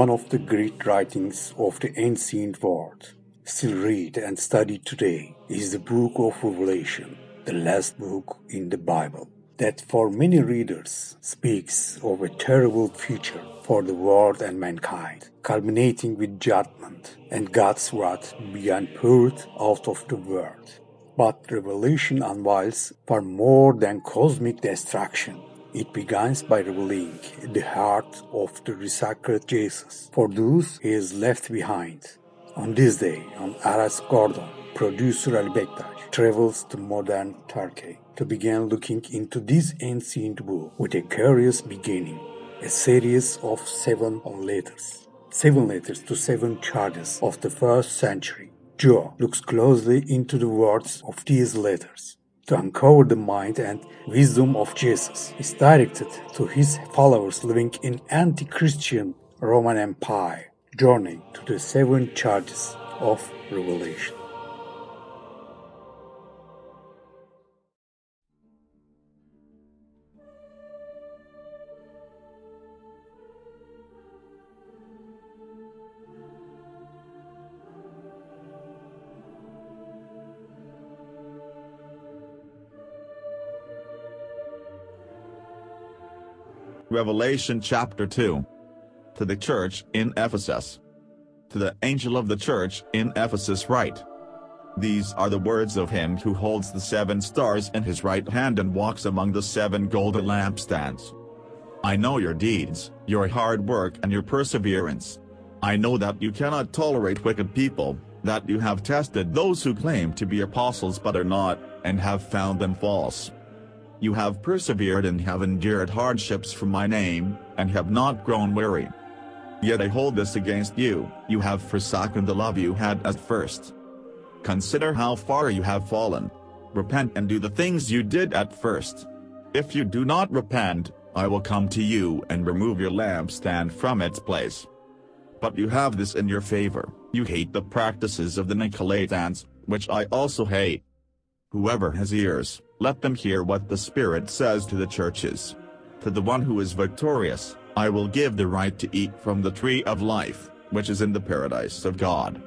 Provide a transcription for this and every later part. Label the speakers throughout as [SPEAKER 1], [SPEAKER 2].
[SPEAKER 1] one of the great writings of the ancient world, still read and studied today, is the Book of Revelation, the last book in the Bible, that for many readers speaks of a terrible future for the world and mankind, culminating with judgment and God's wrath being poured out of the world. But Revelation unveils far more than cosmic destruction. It begins by revealing the heart of the resurrected Jesus for those he has left behind. On this day, Aras Gordon, producer Ali Bektaş, travels to modern Turkey to begin looking into this ancient book with a curious beginning, a series of 7 letters. 7 letters to 7 churches of the first century. Joe looks closely into the words of these letters. To uncover the mind and wisdom of Jesus is directed to his followers living in anti-Christian Roman Empire, journey to the 7 churches of Revelation.
[SPEAKER 2] Revelation chapter 2. To the church in Ephesus. To the angel of the church in Ephesus write. These are the words of him who holds the 7 stars in his right hand and walks among the 7 golden lampstands. I know your deeds, your hard work and your perseverance. I know that you cannot tolerate wicked people, that you have tested those who claim to be apostles but are not, and have found them false. You have persevered and have endured hardships for my name, and have not grown weary. Yet I hold this against you, you have forsaken the love you had at first. Consider how far you have fallen. Repent and do the things you did at first. If you do not repent, I will come to you and remove your lampstand from its place. But you have this in your favor, you hate the practices of the Nicolaitans, which I also hate. Whoever has ears, let them hear what the Spirit says to the churches. To the one who is victorious, I will give the right to eat from the tree of life, which is in the paradise of God.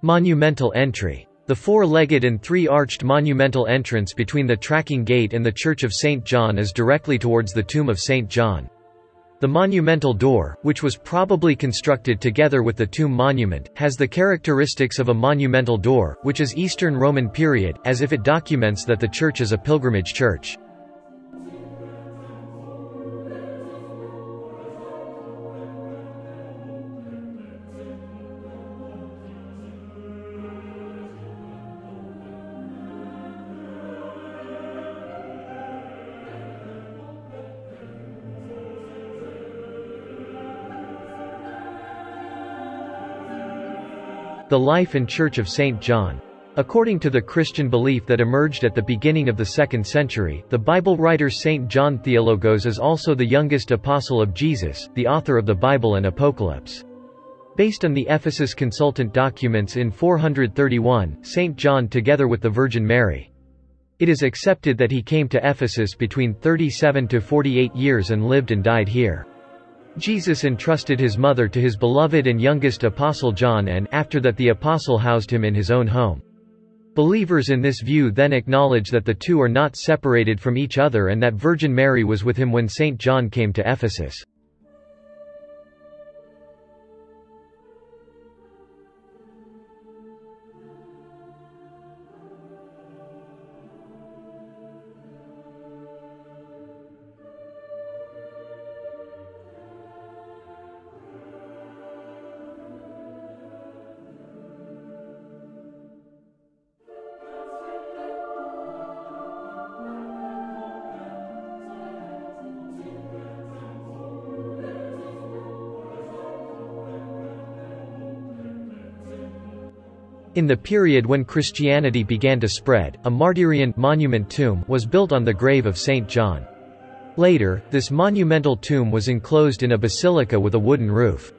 [SPEAKER 3] Monumental entry. The 4-legged and 3-arched monumental entrance between the tracking gate and the Church of St. John is directly towards the tomb of St. John. The monumental door, which was probably constructed together with the tomb monument, has the characteristics of a monumental door, which is Eastern Roman period, as if it documents that the church is a pilgrimage church. The life and church of St. John. According to the Christian belief that emerged at the beginning of the 2nd century, the Bible writer St. John Theologos is also the youngest apostle of Jesus, the author of the Bible and Apokalypse. Based on the Ephesus Consultant documents in 431, St. John together with the Virgin Mary. It is accepted that he came to Ephesus between 37 to 48 years and lived and died here. Jesus entrusted his mother to his beloved and youngest apostle John, and after that the apostle housed him in his own home. Believers in this view then acknowledge that the two are not separated from each other and that Virgin Mary was with him when St. John came to Ephesus. In the period when Christianity began to spread, a Martyrion monument tomb was built on the grave of St. John. Later, this monumental tomb was enclosed in a basilica with a wooden roof.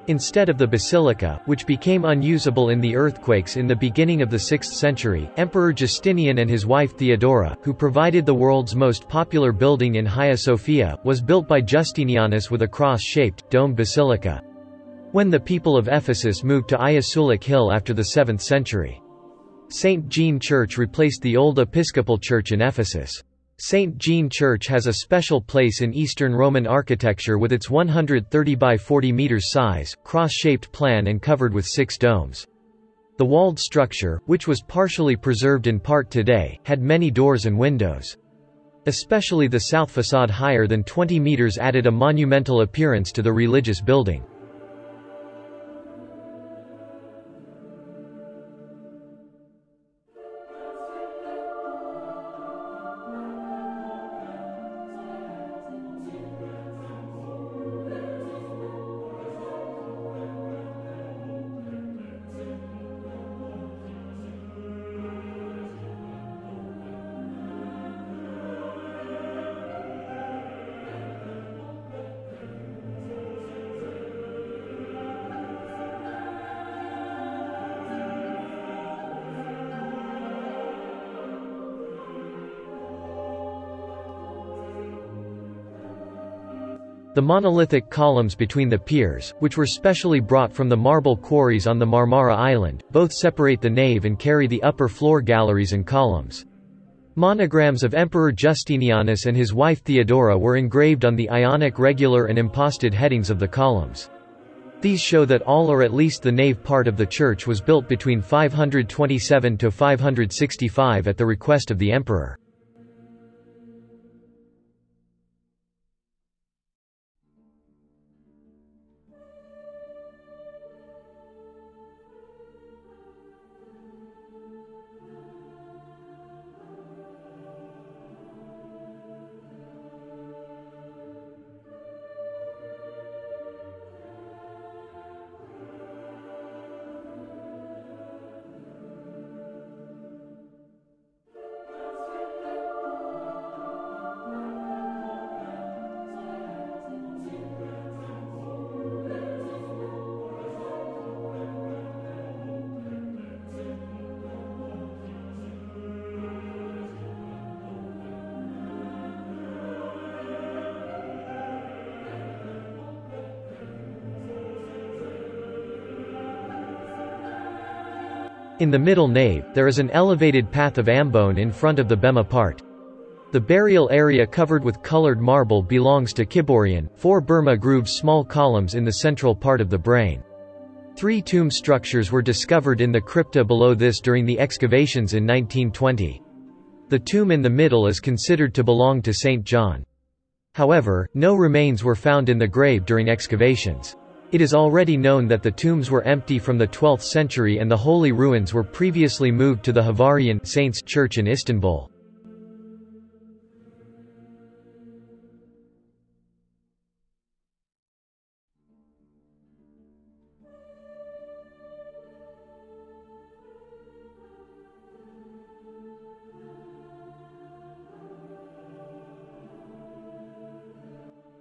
[SPEAKER 3] Instead of the basilica, which became unusable in the earthquakes in the beginning of the 6th century, Emperor Justinian and his wife Theodora, who provided the world's most popular building in Hagia Sophia, was built by Justinianus with a cross-shaped, domed basilica. When the people of Ephesus moved to Ayasuluk Hill after the 7th century, St. Jean Church replaced the old Episcopal Church in Ephesus. St. Jean Church has a special place in Eastern Roman architecture with its 130 by 40 meters size, cross-shaped plan and covered with 6 domes. The walled structure, which was partially preserved in part today, had many doors and windows. Especially the south facade higher than 20 meters added a monumental appearance to the religious building. The monolithic columns between the piers, which were specially brought from the marble quarries on the Marmara Island, both separate the nave and carry the upper floor galleries and columns. Monograms of Emperor Justinianus and his wife Theodora were engraved on the Ionic regular and imposted headings of the columns. These show that all or at least the nave part of the church was built between 527 to 565 at the request of the emperor. In the middle nave, there is an elevated path of ambone in front of the bema part. The burial area covered with colored marble belongs to Kiborian, 4 Burma grooves small columns in the central part of the brain. 3 tomb structures were discovered in the crypta below this during the excavations in 1920. The tomb in the middle is considered to belong to St. John. However, no remains were found in the grave during excavations. It is already known that the tombs were empty from the 12th century and the holy ruins were previously moved to the Havarian Saints Church in Istanbul.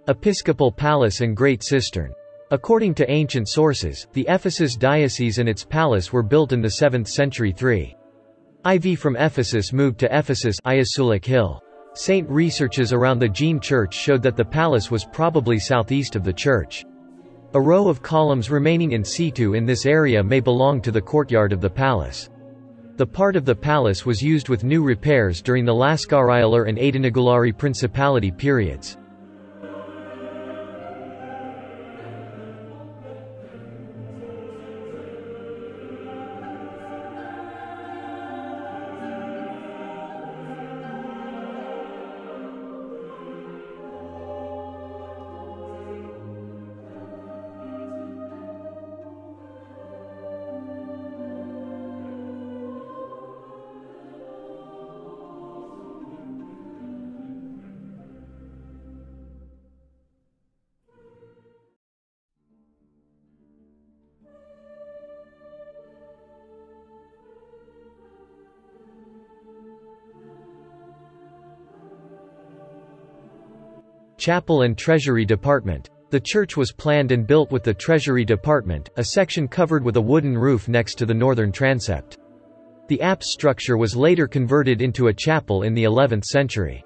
[SPEAKER 3] Episcopal Palace and Great Cistern. According to ancient sources, the Ephesus diocese and its palace were built in the 7th century. IV from Ephesus moved to Ephesus Ayasuluk Hill. Saint researches around the Jean Church showed that the palace was probably southeast of the church. A row of columns remaining in situ in this area may belong to the courtyard of the palace. The part of the palace was used with new repairs during the Lascarialar and Adenagulari Principality periods. Chapel and Treasury Department. The church was planned and built with the treasury department, a section covered with a wooden roof next to the northern transept. The apse structure was later converted into a chapel in the 11th century.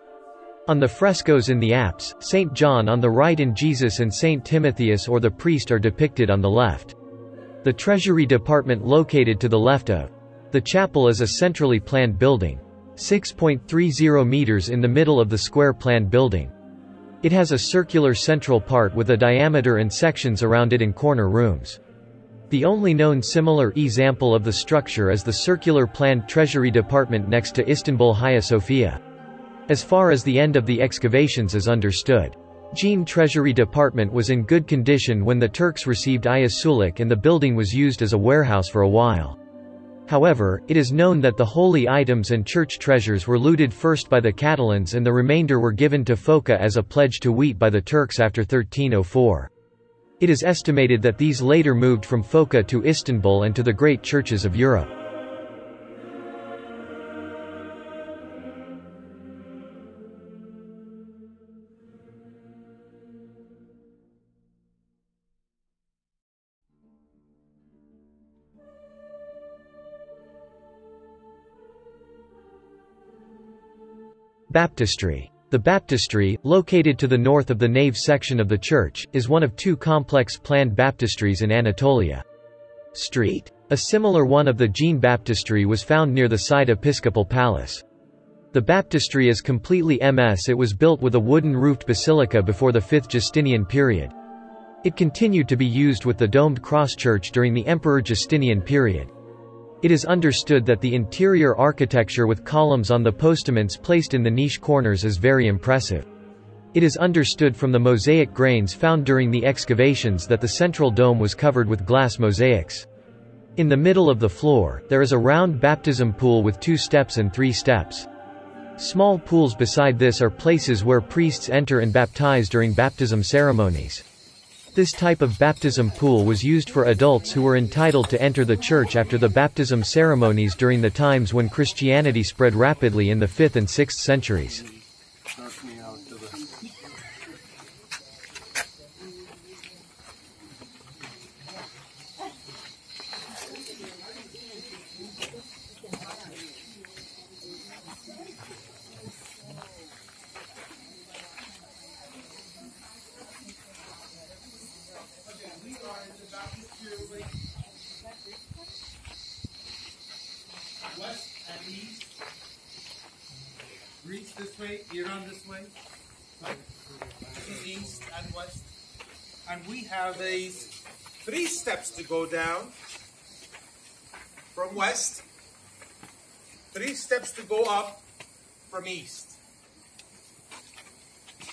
[SPEAKER 3] On the frescoes in the apse, St. John on the right and Jesus and St. Timotheus or the priest are depicted on the left. The treasury department located to the left of the chapel is a centrally planned building, 6.30 meters in the middle of the square planned building. It has a circular central part with a diameter and sections around it in corner rooms. The only known similar example of the structure is the circular planned treasury department next to Istanbul Hagia Sophia. As far as the end of the excavations is understood, Jean Treasury Department was in good condition when the Turks received Ayasuluk and the building was used as a warehouse for a while. However, it is known that the holy items and church treasures were looted first by the Catalans and the remainder were given to Foça as a pledge to wheat by the Turks after 1304. It is estimated that these later moved from Foça to Istanbul and to the great churches of Europe. Baptistry. The baptistry, located to the north of the nave section of the church, is one of two complex planned baptistries in Anatolia. Street. A similar one of the Jean baptistry was found near the side Episcopal Palace. The baptistry is completely ms. It was built with a wooden-roofed basilica before the 5th Justinian period. It continued to be used with the domed cross church during the Emperor Justinian period. It is understood that the interior architecture with columns on the postaments placed in the niche corners is very impressive. It is understood from the mosaic grains found during the excavations that the central dome was covered with glass mosaics. In the middle of the floor, there is a round baptism pool with 2 steps and 3 steps. Small pools beside this are places where priests enter and baptize during baptism ceremonies. This type of baptism pool was used for adults who were entitled to enter the church after the baptism ceremonies during the times when Christianity spread rapidly in the 5th and 6th centuries.
[SPEAKER 4] West and east. Reach this way, Iran this way. East and west. And we have these 3 steps to go down from west. 3 steps to go up from east.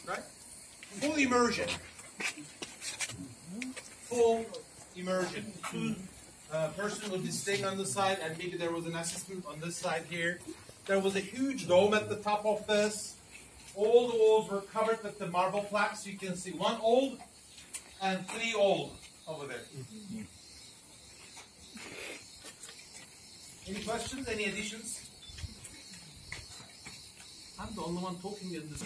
[SPEAKER 4] Right? Full immersion. Full immersion. Person would be staying on the side, and maybe there was an assistant on this side here. There was a huge dome at the top of this. All the walls were covered with the marble plaques. You can see 1 old and 3 old over there. Any questions? Any additions? I'm the only one talking in this.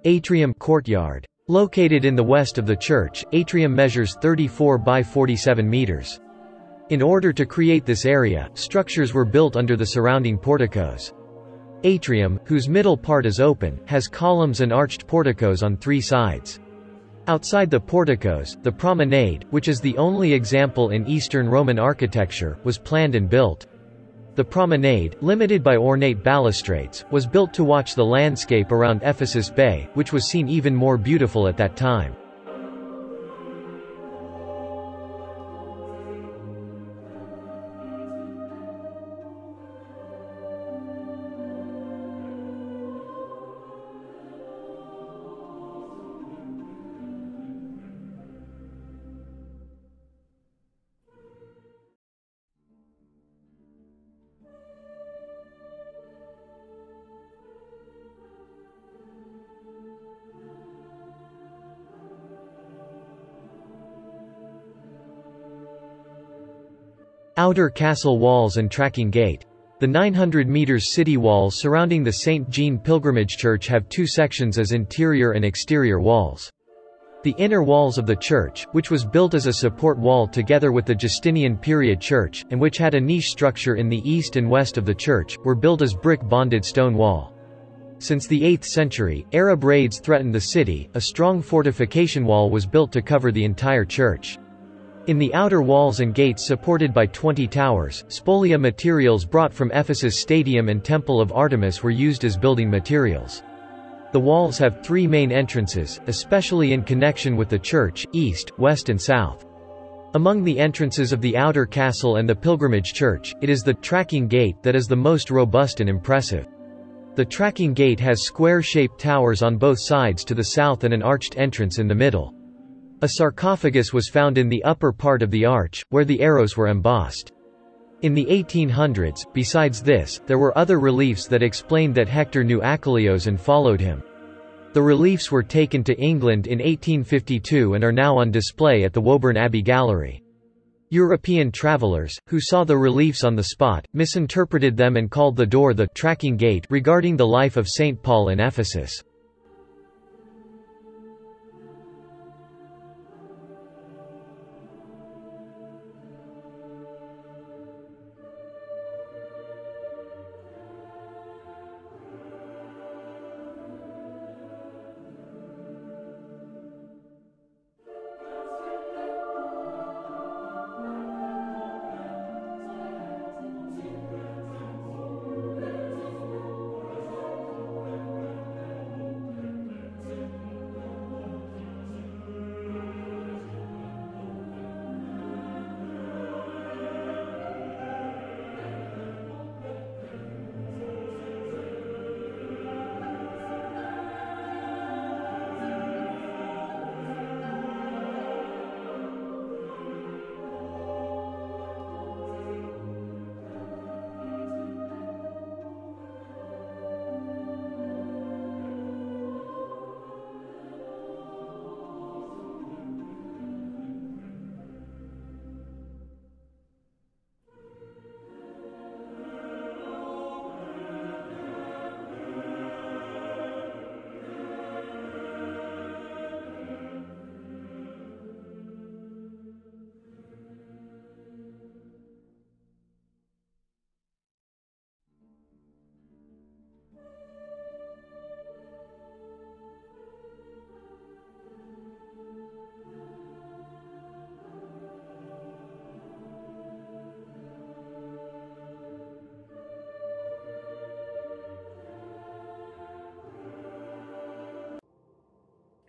[SPEAKER 3] Atrium courtyard. Located in the west of the church, atrium measures 34 by 47 meters. In order to create this area, structures were built under the surrounding porticos. Atrium, whose middle part is open, has columns and arched porticos on 3 sides. Outside the porticos, the promenade, which is the only example in Eastern Roman architecture, was planned and built. The promenade, limited by ornate balustrades, was built to watch the landscape around Ephesus Bay, which was seen even more beautiful at that time. Outer castle walls and tracking gate. The 900 meters city walls surrounding the St. Jean Pilgrimage Church have 2 sections as interior and exterior walls. The inner walls of the church, which was built as a support wall together with the Justinian period church, and which had a niche structure in the east and west of the church, were built as brick-bonded stone wall. Since the 8th century, Arab raids threatened the city. A strong fortification wall was built to cover the entire church. In the outer walls and gates supported by 20 towers, spolia materials brought from Ephesus Stadium and Temple of Artemis were used as building materials. The walls have 3 main entrances, especially in connection with the church: east, west and south. Among the entrances of the outer castle and the pilgrimage church, it is the tracking gate that is the most robust and impressive. The tracking gate has square-shaped towers on both sides to the south and an arched entrance in the middle. A sarcophagus was found in the upper part of the arch, where the arrows were embossed. In the 1800s, besides this, there were other reliefs that explained that Hector knew Achilleos and followed him. The reliefs were taken to England in 1852 and are now on display at the Woburn Abbey Gallery. European travelers, who saw the reliefs on the spot, misinterpreted them and called the door the tracking gate regarding the life of St. Paul in Ephesus.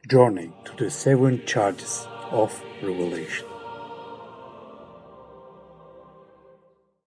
[SPEAKER 1] Journey to the 7 charges of Revelation.